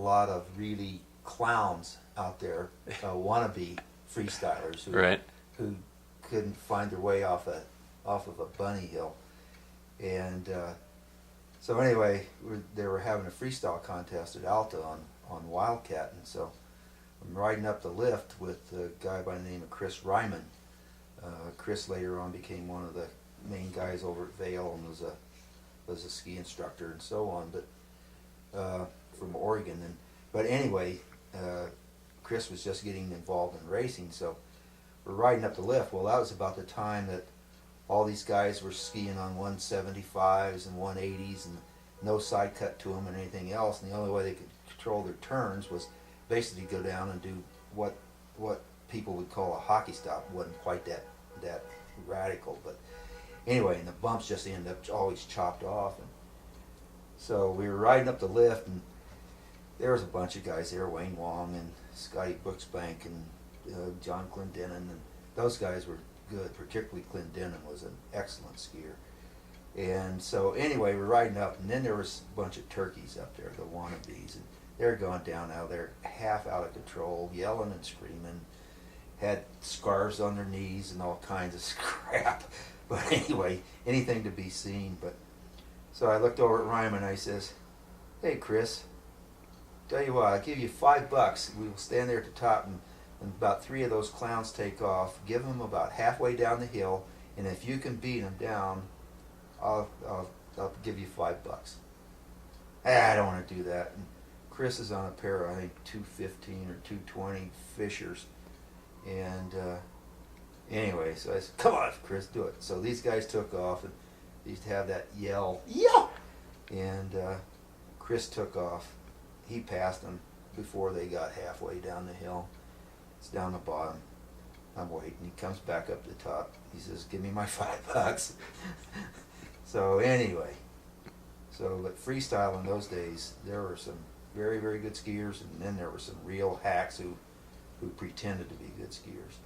lot of really clowns out there, wannabe freestylers Right. who couldn't find their way off of a bunny hill. And so anyway, they were having a freestyle contest at Alta on Wildcat, and so I'm riding up the lift with a guy by the name of Chris Ryman. Chris later on became one of the main guys over at Vail and was a ski instructor and so on, but from Oregon. But anyway, Chris was just getting involved in racing, so we're riding up the lift. Well, that was about the time that all these guys were skiing on 175s and 180s and no side cut to them and anything else, and the only way they could control their turns was basically go down and do what people would call a hockey stop. It wasn't quite that radical, but anyway, and the bumps just ended up always chopped off. And so we were riding up the lift, and there was a bunch of guys there, Wayne Wong and Scotty Brooksbank and John Clendenin, and those guys were good, particularly Clendenin was an excellent skier. And so anyway, we're riding up, and then there was a bunch of turkeys up there, the wannabes, and they're going down now. They're half out of control, yelling and screaming, had scars on their knees and all kinds of crap. But anyway, anything to be seen. But so I looked over at Ryman and I says, "Hey Chris, tell you what, I'll give you $5. We will stand there at the top, and about 3 of those clowns take off. Give them about halfway down the hill, and if you can beat them down, I'll give you $5." I don't want to do that. And Chris is on a pair of, I think, 215 or 220 Fishers. And anyway, so I said, "Come on, Chris, do it." So these guys took off, and they used to have that yell, "Yeah!" And Chris took off. He passed them before they got halfway down the hill. It's down the bottom. I'm waiting. He comes back up the top. He says, "Give me my $5." So anyway, but freestyle in those days, there were some very, very good skiers, and then there were some real hacks who pretended to be good skiers.